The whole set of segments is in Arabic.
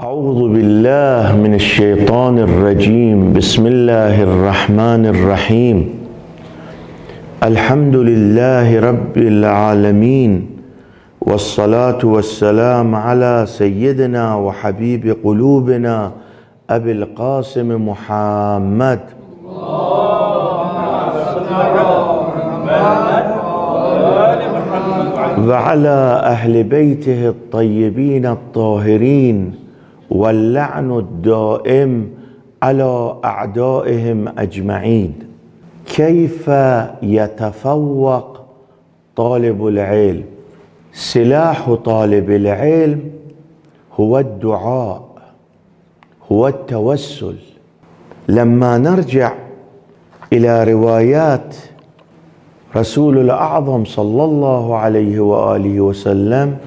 أعوذ بالله من الشيطان الرجيم. بسم الله الرحمن الرحيم. الحمد لله رب العالمين، والصلاة والسلام على سيدنا وحبيب قلوبنا أبي القاسم محمد وعلى أهل بيته الطيبين الطاهرين، واللعن الدائم على أعدائهم أجمعين. كيف يتفوق طالب العلم؟ سلاح طالب العلم هو الدعاء، هو التوسل. لما نرجع إلى روايات رسول الأعظم صلى الله عليه وآله وسلم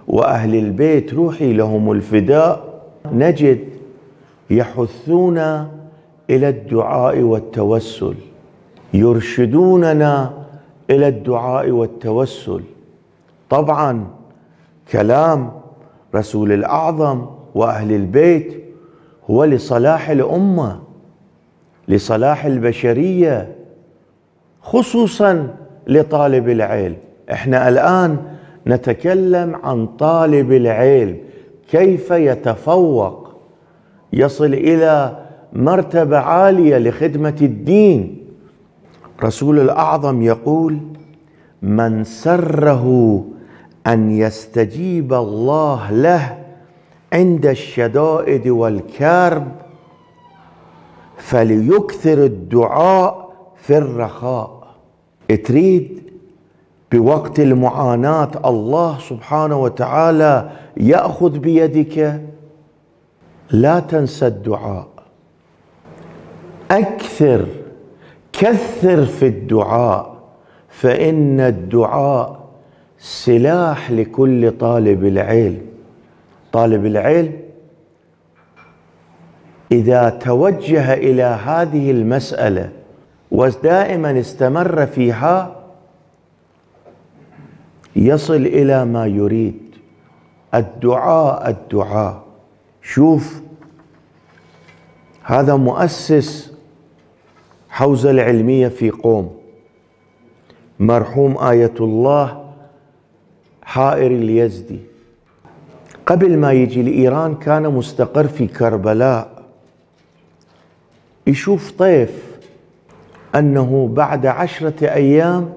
وأهل البيت روحي لهم الفداء، نجد يحثون إلى الدعاء والتوسل، يرشدوننا إلى الدعاء والتوسل. طبعا كلام رسول الأعظم وأهل البيت هو لصلاح الأمة، لصلاح البشرية، خصوصا لطالب العلم. احنا الآن نتكلم عن طالب العلم، كيف يتفوق، يصل إلى مرتبة عالية لخدمة الدين. رسول الأعظم يقول: من سره أن يستجيب الله له عند الشدائد والكرب فليكثر الدعاء في الرخاء. تريد بوقت المعاناة الله سبحانه وتعالى يأخذ بيدك، لا تنسى الدعاء، كثر في الدعاء، فإن الدعاء سلاح لكل طالب العلم. طالب العلم إذا توجه إلى هذه المسألة ودائما استمر فيها يصل إلى ما يريد. الدعاء. شوف، هذا مؤسس حوزة العلمية في قوم، مرحوم آية الله حائر اليزدي، قبل ما يجي لإيران كان مستقر في كربلاء. يشوف طيف أنه بعد 10 أيام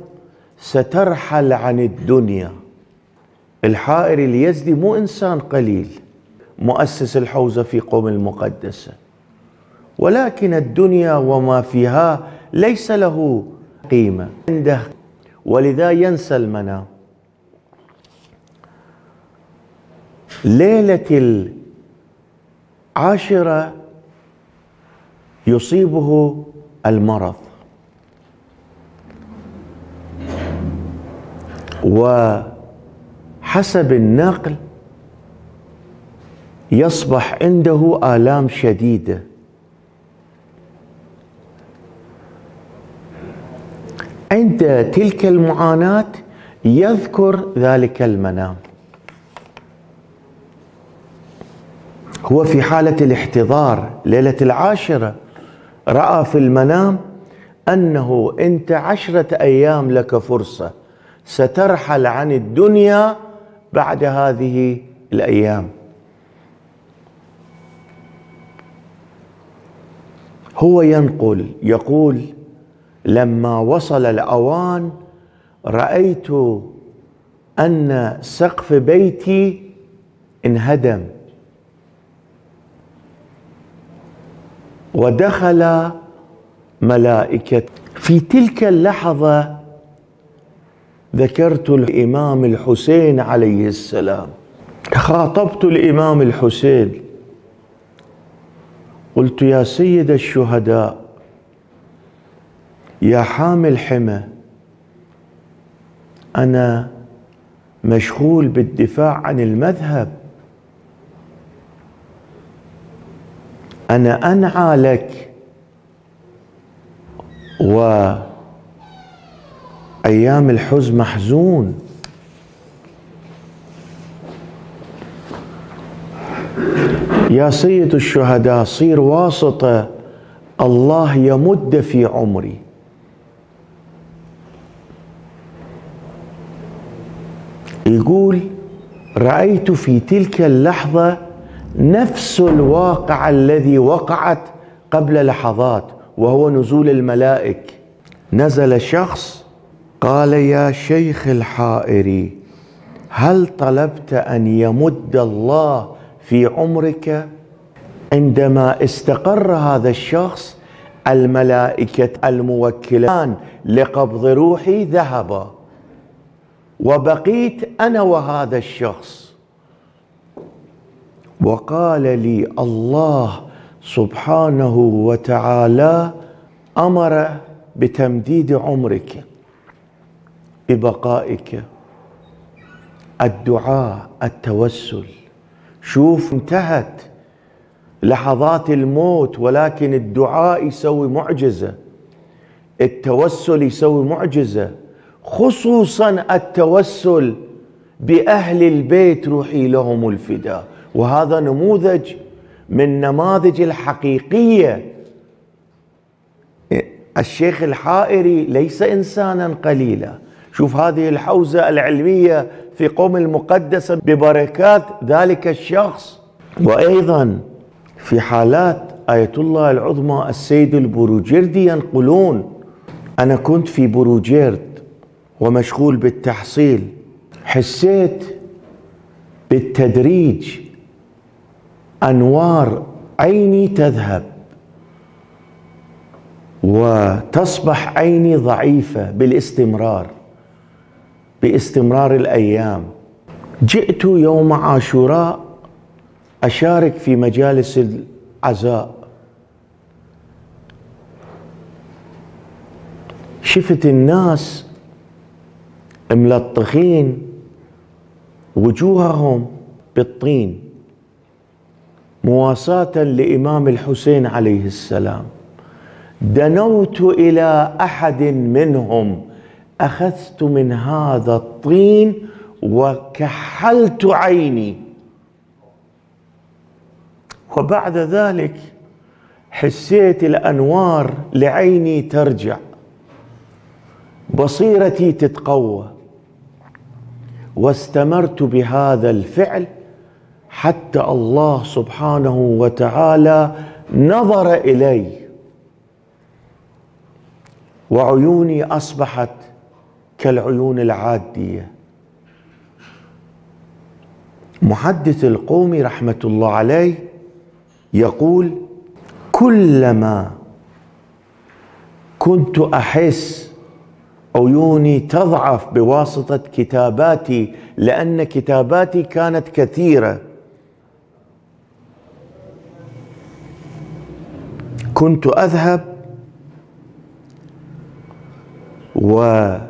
سترحل عن الدنيا. الحائر اليزدي مو إنسان قليل، مؤسس الحوزة في قوم المقدسة، ولكن الدنيا وما فيها ليس له قيمة عنده، ولذا ينسى المنام. ليلة 10 يصيبه المرض، وحسب النقل يصبح عنده آلام شديدة. عند تلك المعاناة يذكر ذلك المنام، هو في حالة الاحتضار. ليلة 10 رأى في المنام أنه أنت 10 أيام لك فرصة، سترحل عن الدنيا بعد هذه الأيام. هو يقول: لما وصل الأوان رأيت أن سقف بيتي انهدم، ودخل ملائكة. في تلك اللحظة ذكرت الإمام الحسين عليه السلام، خاطبت الإمام الحسين، قلت: يا سيد الشهداء، يا حامل حمى، أنا مشغول بالدفاع عن المذهب، أنا أنعى لك، وأيام الحزن محزون. يا سيد الشهداء صير واسطة، الله يمد في عمري. يقول رأيت في تلك اللحظة نفس الواقع الذي وقعت قبل لحظات، وهو نزول الملائكة. نزل شخص قال: يا شيخ الحائري، هل طلبت أن يمد الله في عمرك؟ عندما استقر هذا الشخص، الملائكة الموكلان لقبض روحي ذهبا، وبقيت أنا وهذا الشخص. وقال لي الله سبحانه وتعالى أمر بتمديد عمرك، ببقائك. الدعاء، التوسل. شوف، انتهت لحظات الموت، ولكن الدعاء يسوي معجزة، التوسل يسوي معجزة، خصوصا التوسل بأهل البيت روحي لهم الفداء. وهذا نموذج من نماذج الحقيقية. الشيخ الحائري ليس إنسانا قليلا. شوف هذه الحوزة العلمية في قم المقدسة ببركات ذلك الشخص. وأيضا في حالات آية الله العظمى السيد البروجردي ينقلون: أنا كنت في بروجرد ومشغول بالتحصيل، حسيت بالتدريج أنوار عيني تذهب وتصبح عيني ضعيفة باستمرار الأيام. جئت يوم عاشوراء أشارك في مجالس العزاء، شفت الناس ملطخين وجوههم بالطين مواساة لإمام الحسين عليه السلام. دنوت إلى أحد منهم، أخذت من هذا الطين وكحلت عيني، وبعد ذلك حسيت الأنوار لعيني ترجع، بصيرتي تتقوى، واستمرت بهذا الفعل حتى الله سبحانه وتعالى نظر إلي وعيوني أصبحت كالعيون العادية. محدث القومي رحمة الله عليه يقول: كلما كنت أحس عيوني تضعف بواسطة كتاباتي، لأن كتاباتي كانت كثيرة، كنت أذهب وأبحث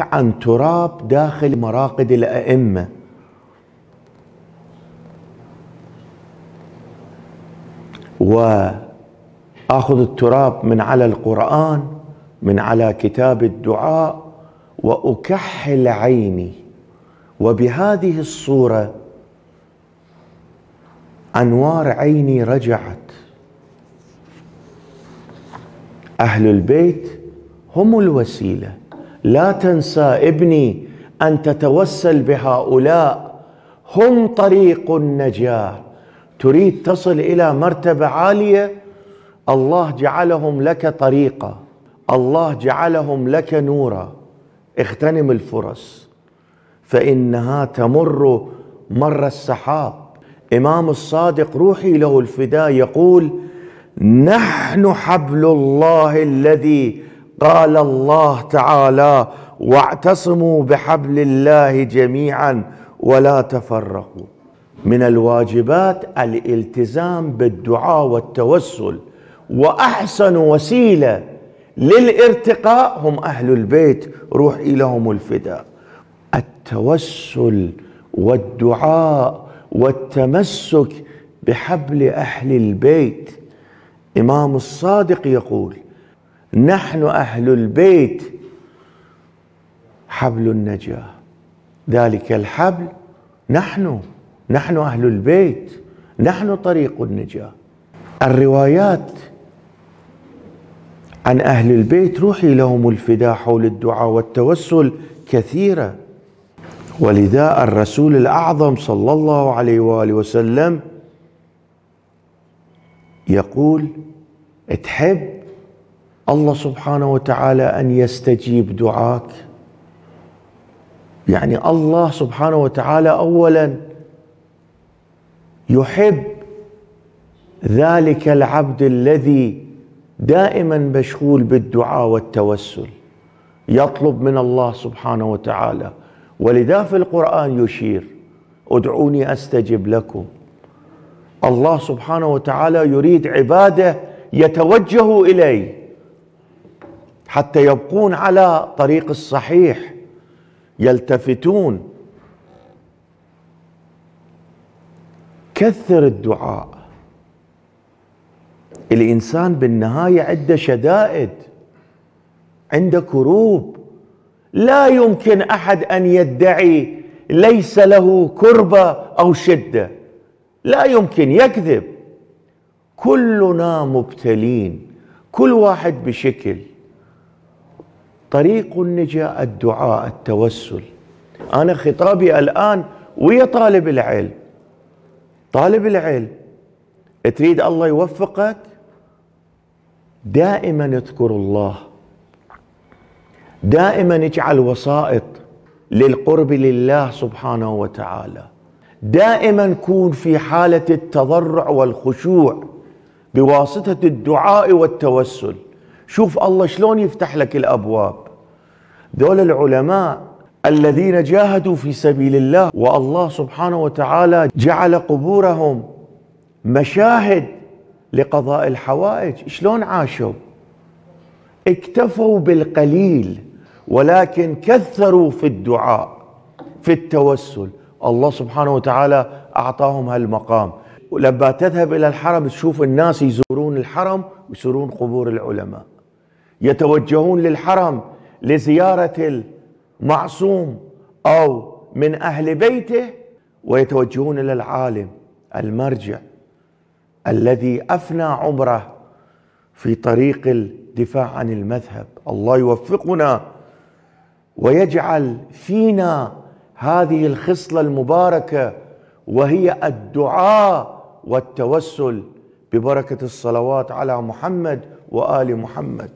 عن تراب داخل مراقد الأئمة، وآخذ التراب من على القرآن، من على كتاب الدعاء، وأكحل عيني، وبهذه الصورة أنوار عيني رجعت. أهل البيت هم الوسيلة. لا تنسى ابني أن تتوسل بهؤلاء، هم طريق النجاة. تريد تصل إلى مرتبة عالية، الله جعلهم لك طريقة، الله جعلهم لك نورا. اغتنم الفرص فإنها تمر مر السحاب. إمام الصادق روحي له الفداء يقول: نحن حبل الله الذي قال الله تعالى: واعتصموا بحبل الله جميعا ولا تفرقوا. من الواجبات الالتزام بالدعاء والتوسل، وأحسن وسيلة للارتقاء هم أهل البيت روحي لهم الفداء. التوسل والدعاء والتمسك بحبل أهل البيت. إمام الصادق يقول: نحن أهل البيت حبل النجاة. ذلك الحبل نحن أهل البيت. نحن طريق النجاة. الروايات عن أهل البيت روحي لهم الفداء حول الدعاء والتوسل كثيرة، ولذا الرسول الأعظم صلى الله عليه وآله وسلم يقول: تحب الله سبحانه وتعالى أن يستجيب دعاك؟ يعني الله سبحانه وتعالى أولا يحب ذلك العبد الذي دائما مشغول بالدعاء والتوسل، يطلب من الله سبحانه وتعالى، ولذا في القرآن يشير: ادعوني أستجب لكم. الله سبحانه وتعالى يريد عباده يتوجهوا إليه حتى يبقون على طريق الصحيح، يلتفتون. كثر الدعاء. الإنسان بالنهاية عنده شدائد، عنده كروب، لا يمكن أحد أن يدعي ليس له كربة أو شدة، لا يمكن، يكذب. كلنا مبتلين، كل واحد بشكل. طريق النجاة الدعاء، التوسل. أنا خطابي الآن ويا طالب العلم. طالب العلم تريد الله يوفقك، دائما اذكر الله، دائما اجعل وسائط للقرب لله سبحانه وتعالى، دائما كون في حالة التضرع والخشوع بواسطة الدعاء والتوسل. شوف الله شلون يفتح لك الأبواب. دول العلماء الذين جاهدوا في سبيل الله، والله سبحانه وتعالى جعل قبورهم مشاهد لقضاء الحوائج، شلون عاشوا؟ اكتفوا بالقليل ولكن كثروا في الدعاء، في التوسل. الله سبحانه وتعالى أعطاهم هالمقام. ولما تذهب إلى الحرم تشوف الناس يزورون الحرم ويزورون قبور العلماء، يتوجهون للحرم لزيارة المعصوم أو من أهل بيته، ويتوجهون إلى العالم المرجع الذي أفنى عمره في طريق الدفاع عن المذهب. الله يوفقنا ويجعل فينا هذه الخصلة المباركة، وهي الدعاء والتوسل ببركة الصلوات على محمد وآل محمد.